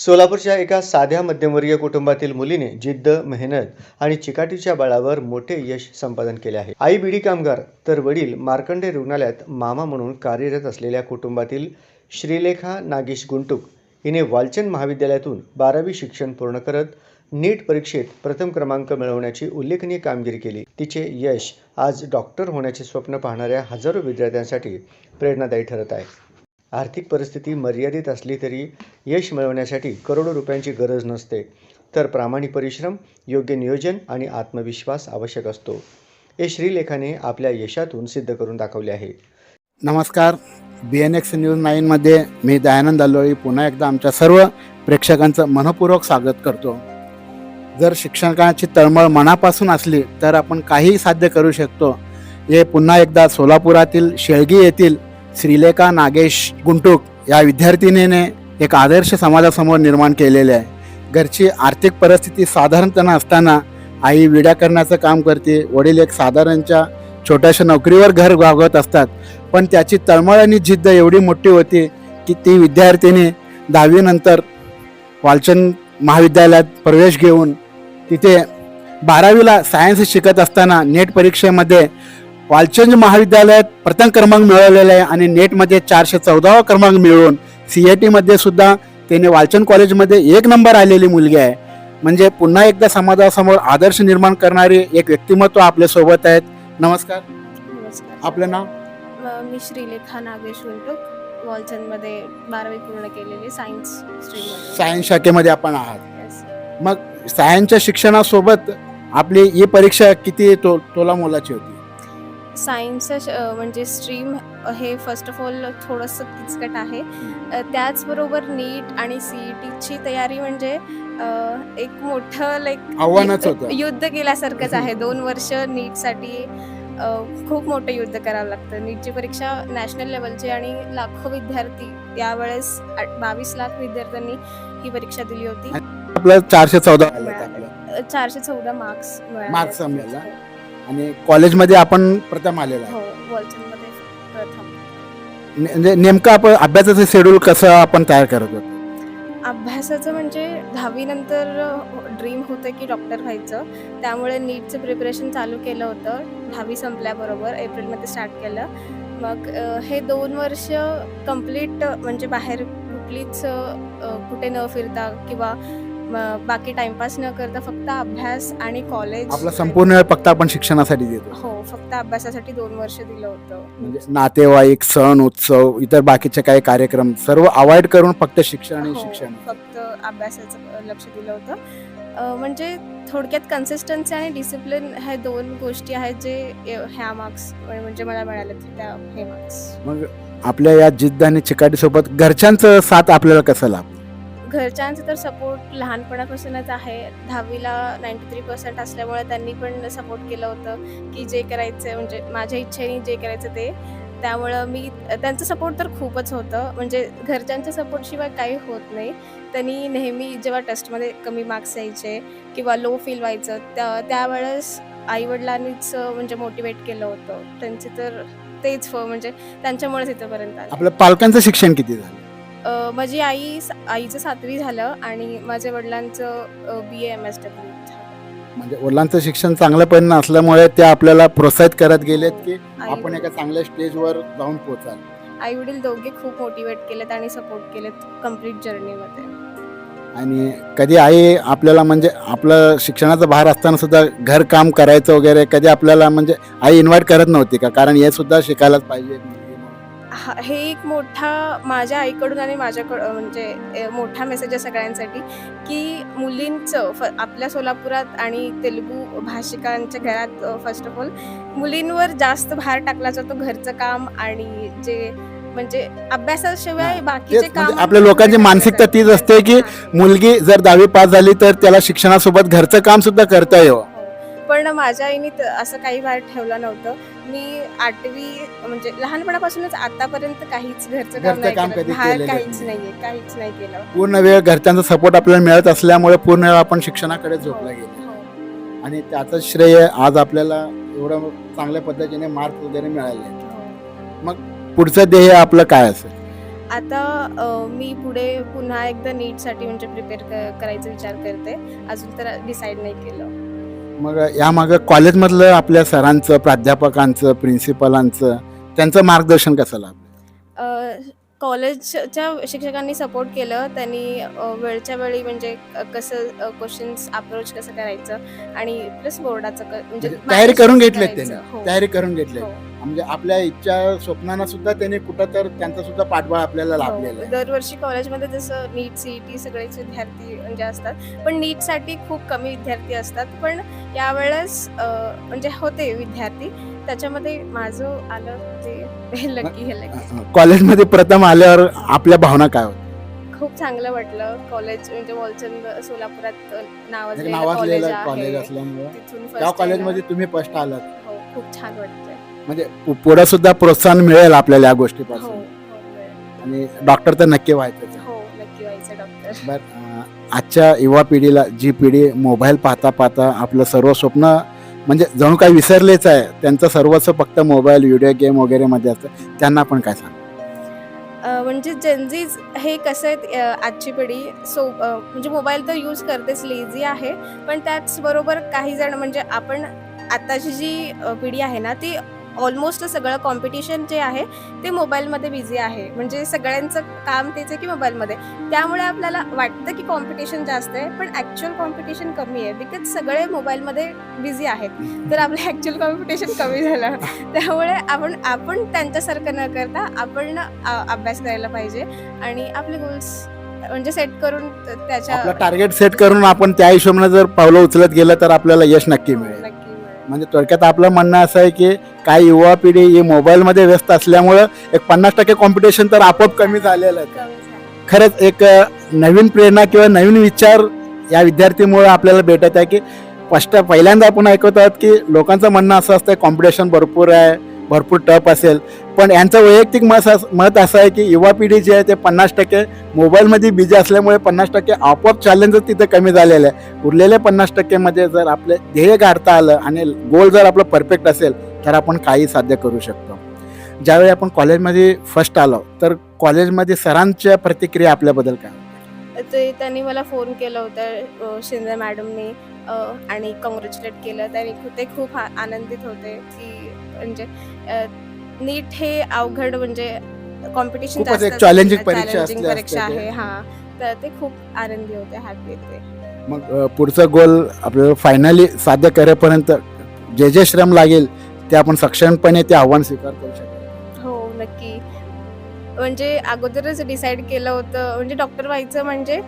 सोलापूरच्या एका साध्या मध्यमवर्गीय कुटुंबातील मुलीने जिद्द, मेहनत आणि चिकाटीच्या बळावर मोठे यश संपादन केले आहे. आई बीडी कामगार तर वडील मार्कंडे रुग्णालयात मामा म्हणून कार्यरत असलेल्या कुटुंबातील श्रीलेखा नागेश गुंटूक हिने वालचंद महाविद्यालयातून 12वी शिक्षण पूर्ण करत नीट परीक्षेत प्रथम क्रमांक मिळवण्याची उल्लेखनीय कामगिरी केली. तिचे यश आज डॉक्टर होण्याचे स्वप्न पाहणाऱ्या हजारो विद्यार्थ्यांसाठी प्रेरणादायी ठरत आहे. आर्थिक परिस्थिती मर्यादित असली तरी यश मिळवण्यासाठी करोडो रुपयांची गरज नसते, तर प्रामाणिक परिश्रम, योग्य नियोजन आणि आत्मविश्वास आवश्यक असतो. हे श्रीलेखाने आपल्या यशातून सिद्ध करून दाखवले आहे. नमस्कार. BNX न्यूज 9मध्ये मी दयानंद अल्लोळी पुन्हा एकदा आमच्या सर्व प्रेक्षकांचं मनपूर्वक स्वागत करतो. जर शिक्षकांची तळमळ मनापासून असली तर आपण काहीही साध्य करू शकतो. हे पुन्हा एकदा सोलापुरातील शेळगी येथील श्रीलेखा नागेश गुंटूक या विद्यार्थिनीने एक आदर्श समाजासमोर निर्माण केलेले आहे. घरची आर्थिक परिस्थिती साधारणतः असताना आई विड्या करण्याचं काम करते, वडील एक साधारणच्या छोट्याशा नोकरीवर घर भागवत असतात, पण त्याची तळमळ आणि जिद्द एवढी मोठी होती की ती विद्यार्थिनी 10वी नंतर वालचंद महाविद्यालयात प्रवेश घेऊन तिथे 12वीला सायन्स शिकत असताना नेट परीक्षेमध्ये वालचंद महाविद्यालयात प्रथम क्रमांक मिळवलेला आहे आणि नेटमध्ये 414वा क्रमांक मिळवून CIT सुद्धा त्याने वालचंद कॉलेजमध्ये 1 नंबर आलेली मुलगी आहे. म्हणजे पुन्हा एकदा समाजासमोर आदर्श निर्माण करणारे एक व्यक्तिमत्व आपल्यासोबत आहेत. नमस्कार. नमस्कार. आपलं नाव? मी श्रीलेखा नागेश गुंटूक, वालचंदमध्ये 12वी पूर्ण केलेली सायन्स स्ट्रीममध्ये. सायन्स शाखेमध्ये आपण आहात. Yes. मग सायन्सच्या शिक्षणासोबत आपली ही परीक्षा किती तोला मोलाची होती? सायन्सचं म्हणजे स्ट्रीम हे फर्स्ट ऑफ ऑल थोडंसं किचकट आहे. त्याचबरोबर नीट आणि CETची तयारी म्हणजे एक मोठं आव्हानच होतं. युद्ध केल्यासारखंच आहे. 2 वर्ष नीटसाठी खूप मोठं युद्ध करावं लागतं. नीटची परीक्षा नॅशनल लेवलची आणि लाखो विद्यार्थी, यावेळेस 22 लाख विद्यार्थ्यांनी ही परीक्षा दिली होती. आपलं 414 414 मार्क्स मार्क्स मिळाला आणि कॉलेजमध्ये आपण प्रथम आलेला हो, आहे. वालचंदमध्ये प्रथम. म्हणजे नेमकं आपण अभ्यासाचं शेड्यूल कसं आपण तयार करत होतो? अभ्यासाचं म्हणजे 10वी नंतर ड्रीम होतं की डॉक्टर व्हायचं, त्यामुळे नीटचं प्रिपरेशन चालू केलं होतं. 10वी संपल्याबरोबर एप्रिलमध्ये स्टार्ट केलं. मग हे 2 वर्ष कम्प्लीट म्हणजे बाहेर कुठे न फिरता किंवा बाकी टाइमपास न करता फक्त अभ्यास आणि कॉलेज. आपला संपूर्ण वेळ फक्त आपण शिक्षणासाठी देतो. हो, फक्त अभ्यासासाठी 2 वर्ष दिलं होतं. म्हणजे नातेवाईक, सण, उत्सव, इतर बाकीचे काही कार्यक्रम सर्व अवॉइड करून फक्त शिक्षण आणि हो, शिक्षण. फक्त अभ्यासाचं लक्ष दिलं होतं. म्हणजे थोडक्यात कन्सिस्टन्सी आणि डिसिप्लिन ह्या 2 गोष्टी आहेत जे ह्या मार्क्स म्हणजे मला मिळाले त्या हे मार्क्स. मग आपल्या या जिद्द आणि चिकाटीसोबत घरच्यांचं साथ आपल्याला कसं लाभ? घरच्यांचं तर सपोर्ट लहानपणापासूनच आहे. 10वीला 93% असल्यामुळे त्यांनी पण सपोर्ट केलं होतं की जे करायचं म्हणजे माझ्या इच्छेने जे करायचं ते. त्यामुळं त्यांचं सपोर्ट तर खूपच होतं. म्हणजे घरच्यांच्या सपोर्टशिवाय काही होत नाही. त्यांनी नेहमी जेव्हा टेस्टमध्ये कमी मार्क्स यायचे किंवा लो फील व्हायचं त्यावेळेस आईवडिलांनीच म्हणजे मोटिवेट केलं होतं. त्यांचे तर तेच म्हणजे त्यांच्यामुळेच इथंपर्यंत आले. आपल्या पालकांचं शिक्षण किती झालं? माझी आईचं 7वी झालं आणि माझ्या वडिलांचं BA MSW झालं. म्हणजे वडिलांचं शिक्षण चांगलं पण असल्यामुळे ते आपल्याला प्रोत्साहित करत गेलेत की आपण एका चांगल्या स्टेजवर जाऊन पोहोचाल. आई वडील दोघे खूप मोटिवेट केलेत आणि सपोर्ट केलेत कम्प्लीट जर्नीमध्ये. आणि कधी आई आपल्याला म्हणजे आपलं शिक्षणाचा भार असताना सुद्धा घर काम करायचं वगैरे कधी आपल्याला म्हणजे आई इन्व्हाइट करत नव्हती का? कारण हे सुद्धा शिकायलाच पाहिजे. हे एक मोठा माझ्या आईकडून आणि माझ्याकडून म्हणजे मोठा मेसेज आहे सगळ्यांसाठी की मुलींचं आपल्या सोलापुरात आणि तेलुगू भाषिकांच्या घरात फर्स्ट ऑफ ऑल मुलींवर जास्त भार टाकला जातो. घरचं काम आणि जे म्हणजे अभ्यासाशिवाय बाकीचे काम. आपल्या लोकांची मानसिकता तीच असते की मुलगी जर 10वी पास झाली तर त्याला शिक्षणासोबत घरचं काम सुद्धा करता यावं. पण माझ्या आईने असं काही भार ठेवलं नव्हतं. मी 8वी म्हणजे लहानपणापासूनच आतापर्यंत काहीच घरचं काम नाही केलं. काहीच नाही केलं. पूर्ण वेळ घरच्यांचा सपोर्ट आपल्याला मिळत असल्यामुळे पूर्ण वेळ आपण शिक्षणाकडे झोपला गेलो आणि त्याचं श्रेय आज आपल्याला एवढं चांगल्या पद्धतीने मार्क वगैरे मिळाले. मग पुढचं ध्येय आपलं काय असेल? आता मी पुढे पुन्हा एकदा नीटसाठी म्हणजे प्रिपेअर करायचा विचार करते. अजून तर डिसाईड नाही केलं. मग यामागं कॉलेजमधलं आपल्या सरांचं, प्राध्यापकांचं, प्रिन्सिपलांचं त्यांचं मार्गदर्शन कसं लाभलं? कॉलेजच्या शिक्षकांनी सपोर्ट केलं. त्यांनी वेळच्या वेळी म्हणजे कसं क्वेश्चन्स अप्रोच कसं करायचं आणि प्लस बोर्डाचं म्हणजे म्हणजे तयारी manage करून कसं घेतलेत करायचं. त्यांनी, हो, तयारी करून घेतली. हो. म्हणजे आपल्या इच्छा स्वप्नांना सुद्धा त्यांनी कुठं तर त्यांचा सुद्धा पाठबळ आपल्याला लाभलेला हो. आहे. दरवर्षी कॉलेजमध्ये जसं नीट, सीईटी सगळेच विद्यार्थी म्हणजे असतात. पण नीटसाठी खूप कमी विद्यार्थी असतात. पण यावेळेस म्हणजे होते विद्यार्थी. त्याच्यामध्ये माझं आलं ते लकी हे लकी. कॉलेजमध्ये प्रथम आल्यावर आपल्या भावना काय होत्या? खूप चांगलं वाटलं. कॉलेज म्हणजे वालचंद सोलापुरात म्हणजे नावाजलेलं कॉलेज नावाजलेलं कॉलेज आहे. असल्यामुळे तिथून त्या फर्स्ट कॉलेजमध्ये तुम्ही फर्स्ट आलात. हो, खूप छान वाटतंय. म्हणजे पुढे सुद्धा प्रोत्साहन मिळेल आपल्याला या हो, गोष्टीपासून. हो मिळेल. आणि डॉक्टर तर नक्की व्हायचं. हो, नक्की व्हायचं डॉक्टर. बरं, आजच्या युवा पिढीला, जी पिढी मोबाईल पाहता पाहता आपलं सर्व स्वप्न म्हणजे जणू काही विसरलेच आहे, त्यांचं सर्वस्व फक्त मोबाईल, व्हिडिओ गेम वगैरे मध्ये असतं, त्यांना पण काय सांग? म्हणजे जेनझीज हे कसं आहे आजची पिढी म्हणजे मोबाईल तर यूज करतेच, लेझी आहे. पण त्याचबरोबर काही जण म्हणजे आपण आताची जी पिढी आहे ना, ती ऑलमोस्ट सगळं कॉम्पिटिशन जे आहे ते मोबाईलमध्ये बिझी आहे. म्हणजे सगळ्यांचं काम तेच आहे की मोबाईलमध्ये. त्यामुळे आपल्याला वाटतं की कॉम्पिटिशन जास्त आहे, पण ॲक्च्युअल कॉम्पिटिशन कमी आहे. बिकॉज सगळे मोबाईलमध्ये बिझी आहेत. तर आपलं ॲक्च्युअल कॉम्पिटिशन कमी झालं. त्यामुळे आपण त्यांच्यासारखं न करता आपण अभ्यास करायला पाहिजे आणि आपले गोल्स म्हणजे सेट करून त्याच्या आपलं टार्गेट सेट करून आपण त्या हिशोबाने जर पावलं उचलत गेलं तर आपल्याला यश नक्की हो, मिळेल. नक्की मिळेल. म्हणजे थोडक्यात आपलं म्हणणं असं आहे की काही युवा पिढी ही मोबाईलमध्ये व्यस्त असल्यामुळं एक 50% कॉम्पिटिशन तर आपोआप कमी झालेलं आहे. कमी झालं. खरंच एक नवीन प्रेरणा किंवा नवीन विचार या विद्यार्थीमुळे आपल्याला भेटत आहे की पहिल्यांदा आपण ऐकत आहोत की लोकांचं म्हणणं असं असतं कॉम्पिटिशन भरपूर आहे, भरपूर टफ असेल, पण यांचं वैयक्तिक मत असं आहे की युवा पिढी जी आहे ते 50% मोबाईलमध्ये बिझी असल्यामुळे 50% आपोआप चॅलेंजच तिथं कमी झालेलं आहे. उरलेल्या 50% मध्ये जर आपलं ध्येय गाठता आलं आणि गोल जर आपलं परफेक्ट असेल तर आपण काही साध्य करू शकतो. ज्यावेळी आपण कॉलेजमध्ये फर्स्ट आलो तर कॉलेजमध्ये सरांच्या प्रतिक्रिया आपल्याबद्दल काय? ते त्यांनी मला फोन केलं होतं शिंदे मॅडमनी आणि कॉंग्रॅच्युलेट केलं. ते खूप आनंदित होते की म्हणजे नीट हे अवघड म्हणजे कॉम्पिटिशन खूपच जास्त एक challenging परीक्षा चॅलेंजिंग असते परीक्षा ते. आहे. हां, तर ते खूप आनंदी होते, हॅपी होते. मग पुढचा गोल आपल्याला फायनली साध्य करेपर्यंत जे जे श्रम लागेल ते आपण सक्षमपणे ते आव्हान स्वीकार करू शकतो. हो, नक्की. म्हणजे अगोदरच डिसाईड केलं होतं म्हणजे डॉक्टर व्हायचं म्हणजे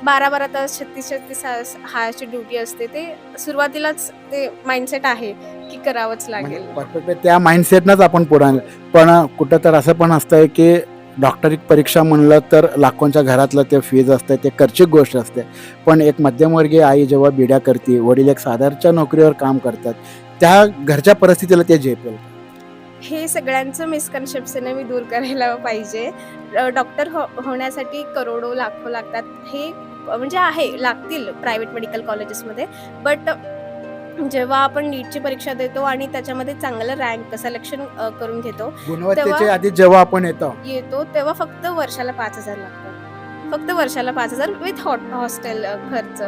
12-12 तास, 36-36 तास हाची ड्युटी असते. ते सुरुवातीलाच ते माइंडसेट आहे की करावंच लागेल. परफेक्ट त्या माइंडसेटनंच आपण पुढे आणलं. पण कुठं तर असं पण असतंय की डॉक्टरी परीक्षा म्हणलं तर लाखोंच्या घरातलं ते फीज असते, ते खर्चिक गोष्ट असते. पण एक मध्यमवर्गीय आई जेव्हा बिड्या करते, वडील एक साधारणच्या नोकरीवर काम करतात, त्या घरच्या परिस्थितीला ते झेपेल. हे सगळ्यांचं मिसकन्सेप्शन मी दूर करायला पाहिजे. डॉक्टर होण्यासाठी करोडो, लाखो लागतात. हे म्हणजे लागतील प्रायव्हेट मेडिकल कॉलेजेसमध्ये. बट जेव्हा आपण नीटची परीक्षा देतो आणि त्याच्यामध्ये चांगलं रँक सिलेक्शन करून घेतो गुणवत्तेच्या आधी जेव्हा आपण येतो तेव्हा फक्त वर्षाला 5,000 लागतात. फक्त वर्षाला 5,000 विथ हॉस्टेल खर्च.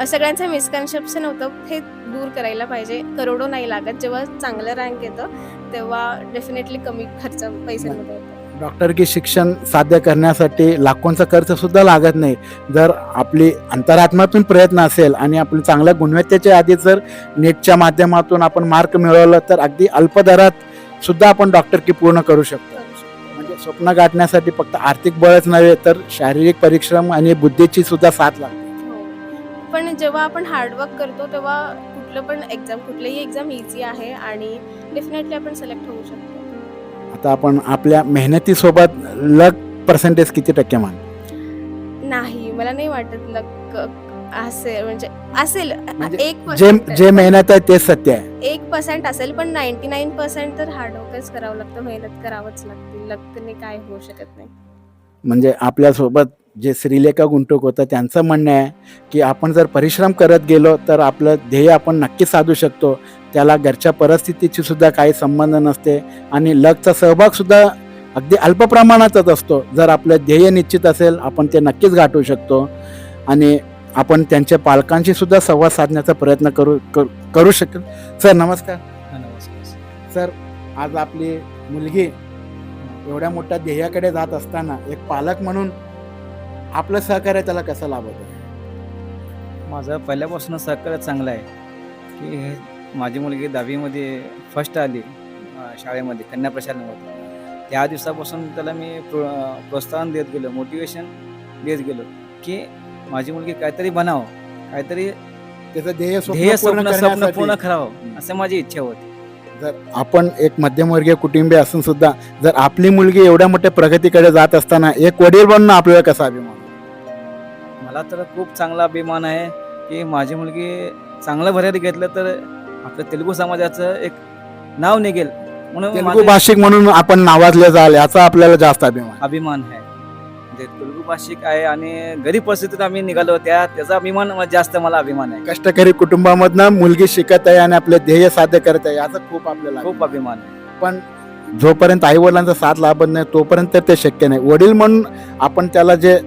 सगळ्यांचं मिसकन्सेप्शन होतं, हे दूर करायला पाहिजे. करोडो नाही लागत. जेव्हा चांगलं रँक येतं तेव्हा डेफिनेटली कमी खर्च पैशांमध्ये होतो. डॉक्टर की शिक्षण साध्य करण्यासाठी लाखोंचा खर्च सुद्धा लागत नाही. जर आपली अंतरात्म्यातून प्रयत्न असेल आणि आपली चांगल्या गुणवत्तेच्या आधी जर नीटच्या माध्यमातून आपण मार्क मिळवलं तर अगदी अल्प दरात सुद्धा आपण डॉक्टर की पूर्ण करू शकतो. म्हणजे स्वप्न गाठण्यासाठी फक्त आर्थिक बळच नव्हे तर शारीरिक परिश्रम आणि बुद्धीची सुद्धा साथ लागते. हो. पण जेव्हा आपण हार्डवर्क करतो तेव्हा कुठलीही एक्झाम इझी आहे आणि डेफिनेटली आपण सिलेक्ट होऊ शकतो. आता आपण आपल्या मेहनतीसोबत लक पर्सेंटेज किती टक्के मान? नाही, मला नाही वाटत लक असेल. म्हणजे असेल म्हणजे 1% जे मेहनत आहे तेच सत्य आहे. 1% असेल, पण 99% तर हार्डवर्कच करावं लागतं, मेहनत करावंच लागते. लकने काय होऊ शकत नाही. म्हणजे आपल्यासोबत जे श्रीलेखा गुंटूक होतं त्यांचं म्हणणं आहे की आपण जर परिश्रम करत गेलो तर आपलं ध्येय आपण नक्की साधू शकतो. त्याला घरच्या परिस्थितीची सुद्धा काही संबंध नसते आणि लकचा सहभाग सुद्धा अगदी अल्प प्रमाणातच असतो. जर आपलं ध्येय निश्चित असेल आपण ते नक्कीच गाठवू शकतो आणि आपण त्यांच्या पालकांशी सुद्धा संवाद साधण्याचा प्रयत्न करू शकेल. सर नमस्कार. नमस्कार. सर आज आपली मुलगी एवढ्या मोठ्या ध्येयाकडे जात असताना एक पालक म्हणून आपलं सहकार्य त्याला कसं लाभत आहे? माझं पहिल्यापासून सहकार्य चांगलं आहे की माझी मुलगी 10वीमध्ये फर्स्ट आली शाळेमध्ये कन्या प्रशालेमध्ये. त्या दिवसापासून त्याला मी प्रोत्साहन देत गेलो, मोटिवेशन देत गेलो की माझी मुलगी काहीतरी बनावं, काहीतरी त्याचं ध्येय स्वप्न पूर्ण करावं असं माझी इच्छा होती. जर आपण एक मध्यमवर्गीय कुटुंबीय असून सुद्धा जर आपली मुलगी एवढ्या मोठ्या प्रगतीकडे जात असताना एक वडील बनणं आपल्याला कसा अभिमान? मला तर खूप चांगला अभिमान आहे की माझी मुलगी चांगलं भरायला घेतलं तर आपल्या तेलुगू समाजाचं एक नाव निघेल म्हणून तेलुगू भाषिक म्हणून आपण नावाजले जाल याचा आपल्याला जास्त अभिमान आहे. म्हणजे तेलुगू भाषिक आहे आणि गरीब परिस्थितीत आम्ही निघालो त्याचा अभिमान जास्त मला अभिमान आहे. कष्टकरी कुटुंबामधनं मुलगी शिकत आहे आणि आपले ध्येय साध्य करत आहे याचा खूप आपल्याला खूप अभिमान आहे. पण जोपर्यंत आई वडिलांचा साथ लाभत नाही तोपर्यंत ते शक्य नाही. वडील म्हणून आपण त्याला जे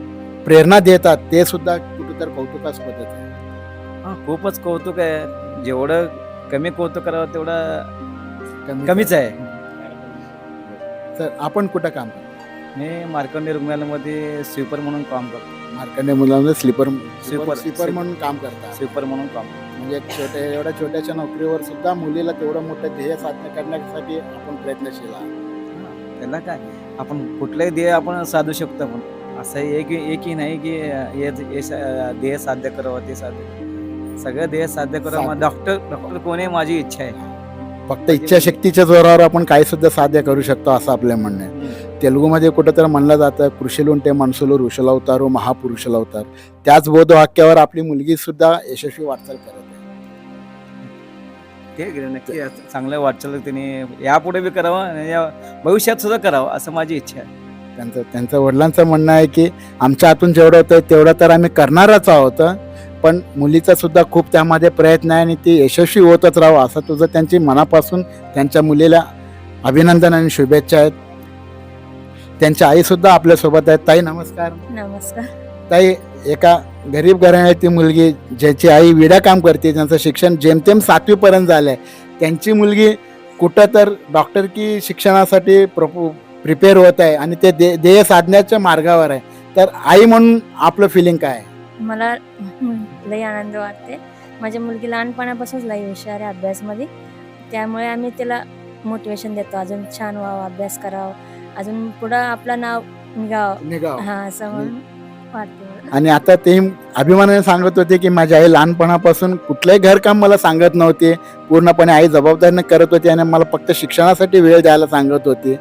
प्रेरणा देतात ते सुद्धा कुठेतरी कौतुकास्पद आहे. खूपच कौतुक आहे. जेवढं कमी कौतुक करावं तेवढं कमीच आहे. तर आपण कुठं काम करतो? मी मार्कंडे रुग्णालयामध्ये स्वीपर म्हणून काम करतो. मार्कंडे मुलांमध्ये स्लीपर स्वीपर म्हणून काम करतात. स्वीपर म्हणून काम करतो. म्हणजे एवढ्या छोट्याशा नोकरीवर सुद्धा मुलीला तेवढं मोठं ध्येय साध्य करण्यासाठी आपण प्रयत्नशील आहोत. त्याला काय आपण कुठलंही ध्येय आपण साधू शकतो. आपण असं एकही नाही की ध्येय साध्य करावं ते सगळं ध्येय साध्य करावं. डॉक्टर कोण आहे माझी इच्छा आहे. फक्त इच्छाशक्तीच्या जोरावर आपण काही सुद्धा साध्य करू शकतो असं आपलं म्हणणं आहे. तेलुगूमध्ये कुठंतरी म्हणलं जातं कृषीलुंटे मनुष्युలు ऋषुलवतारू महापुरुषलवतार. त्याच बोधवाक्यावर आपली मुलगी सुद्धा यशस्वी वाटचाल करत आहे. ते नक्की चांगलं वाटचाल तिने यापुढे बी करावं आणि या भविष्यात सुद्धा करावं असं माझी इच्छा आहे. त्यांचं वडिलांचं म्हणणं आहे की आमच्या हातून जेवढं होतं तेवढं तर आम्ही करणारच आहोत, पण मुलीचा सुद्धा खूप त्यामध्ये प्रयत्न आहे आणि ती यशस्वी होतच राहावं असं तुझं त्यांची मनापासून त्यांच्या मुलीला अभिनंदन आणि शुभेच्छा आहेत. त्यांच्या आई सुद्धा आपल्यासोबत आहेत. ताई नमस्कार. नमस्कार. ताई एका गरीब घराण्याची मुलगी ज्याची आई विडा काम करते, त्यांचं शिक्षण जेमतेम 7वी पर्यंत झालंय, त्यांची मुलगी कुठं तर डॉक्टर की शिक्षणासाठी प्रिपेअर होत आहे आणि ते ध्येय साधण्याच्या मार्गावर आहे. तर आई म्हणून आपलं फिलिंग काय आहे? मला लई आनंद वाटते. माझ्या मुलगी लहानपणापासूनच लई हुशार आहे अभ्यासमध्ये, त्यामुळे आम्ही तिला मोटिवेशन देतो अजून छान व्हावं, अभ्यास करावं, अजून पुढं आपलं नाव निघावं हा असं म्हणून वाटते. आणि आता ते अभिमानाने सांगत होते की माझी आई लहानपणापासून कुठलंही घरकाम मला सांगत नव्हते, पूर्णपणे आई जबाबदारीने करत होती आणि मला फक्त शिक्षणासाठी वेळ द्यायला सांगत होती.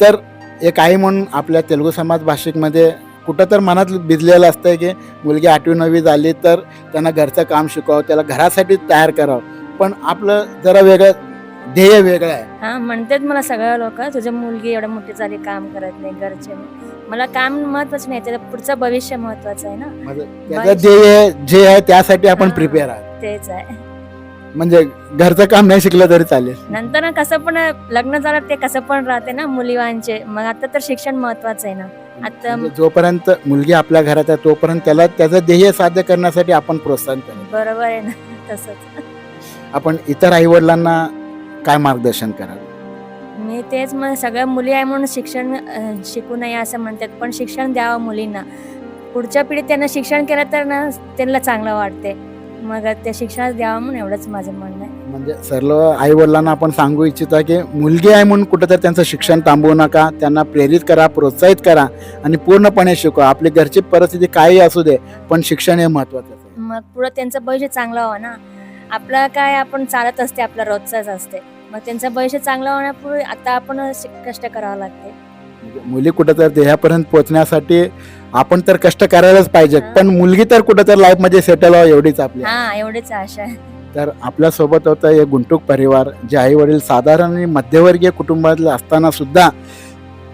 तर एक आई म्हणून आपल्या तेलुगू समाज भाषिकमध्ये कुठं तर मनात भिजलेलं असतं की मुलगी 8वी 9वी झाली तर त्यांना घरचं काम शिकवावं, त्याला घरासाठी तयार करावं. पण आपलं जरा वेगळं ध्येय वेगळं आहे. हा म्हणतात मला सगळ्या लोक तुझी मुलगी एवढं मोठी झाली काम करत नाही घरचे. मला काम महत्वाचं नाही, त्याचं पुढचं भविष्य महत्वाचं आहे ना. त्याचं ध्येय जे आहे त्यासाठी आपण प्रिपेअर आहात. तेच आहे. म्हणजे घरचं काम नाही शिकलं तरी चालेल. नंतर कसं पण लग्न झालं ते कसं पण राहते ना मुलीवांचे. मग आता तर शिक्षण महत्वाचं आहे ना. आता म्हणजे जोपर्यंत मुलगी आपल्या घरात आहे तोपर्यंत त्याला त्याचं ध्येय साध्य करण्यासाठी आपण प्रोत्साहन करतो. बरोबर आहे ना. तसंच आपण इतर आई वडिलांना काय मार्गदर्शन कराल? मी तेच मग सगळ्या मुली आहे म्हणून शिक्षण शिकू नये असं म्हणतात, पण शिक्षण द्यावं मुलींना. पुढच्या पिढीत त्यांना शिक्षण केलं तर ना त्यांना चांगलं वाटते. मग ते शिक्षण द्यावं म्हणून एवढंच माझं म्हणणं आहे. म्हणजे सर्व आई वडिलांना आपण सांगू इच्छितो की मुलगी आहे म्हणून कुठेतरी त्यांचं शिक्षण थांबवू नका, त्यांना प्रेरित करा, प्रोत्साहित करा आणि पूर्णपणे शिकवा. आपली घरची परिस्थिती काही असू दे पण शिक्षण हे महत्वाचं आहे. मग पुढं त्यांचं भविष्य चांगलं व्हावं ना. आपलं काय आपण चालत असते, आपलं रोजचाच असते. मग त्यांचं भविष्य चांगलं होण्यापूर्वी आता आपण कष्ट करावं लागते. मुली कुठेतरी ध्येयापर्यंत पोहोचण्यासाठी आपण तर कष्ट करायलाच पाहिजे, पण मुलगी तर कुठेतरी लाईफ मध्ये सेटल व्हावं एवढीच आपली. हा एवढीच आशा आहे. तर आपल्या सोबत होतं हे गुंटूक परिवार, जे आई वडील साधारण आणि मध्यवर्गीय कुटुंबातले असताना सुद्धा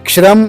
श्रम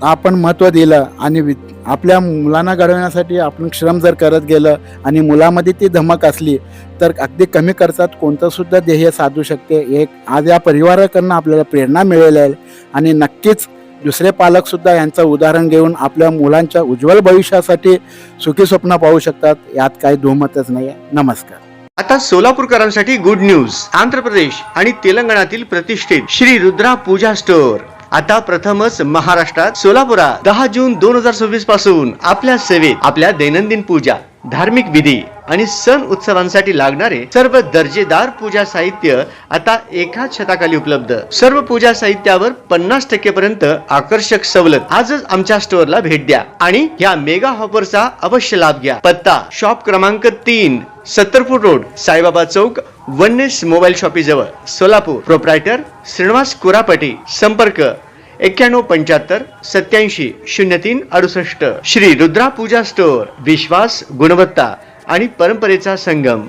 आपण महत्त्व दिलं आणि आपल्या मुलांना घडवण्यासाठी आपण श्रम जर करत गेलं आणि मुलामध्ये ती धमक असली तर अगदी कमी खर्चात कोणतं सुद्धा ध्येय साधू शकते. एक आज या परिवाराकडनं आपल्याला प्रेरणा मिळेल आहे आणि नक्कीच दुसरे पालक सुद्धा यांचं उदाहरण घेऊन आपल्या मुलांच्या उज्ज्वल भविष्यासाठी सुखी स्वप्न पाहू शकतात, यात काही दुमतच नाही आहे. नमस्कार. आता सोलापूरकरांसाठी गुड न्यूज. आंध्र प्रदेश आणि तेलंगणातील प्रतिष्ठित श्री रुद्रा पूजा स्टोअर आता प्रथमच महाराष्ट्रात सोलापुरात 10 जून 2026 पासून आपल्या सेवेत. आपल्या दैनंदिन पूजा, धार्मिक विधी आणि सण उत्सवांसाठी लागणारे सर्व दर्जेदार पूजा साहित्य आता एकाच छताखाली उपलब्ध. सर्व पूजा साहित्यावर 50% पर्यंत आकर्षक सवलत. आजच आमच्या स्टोअरला भेट द्या आणि या मेगा ऑफरचा अवश्य लाभ घ्या. पत्ता शॉप क्रमांक 3, 70 फूट रोड, साईबाबा चौक, वननेस मोबाईल शॉपी जवळ, सोलापूर. प्रोप्रायटर श्रीनिवास कुरापटी. संपर्क 9175 87 03 68. श्री रुद्रा पूजा स्टोअर. विश्वास, गुणवत्ता आणि परंपरेचा संगम.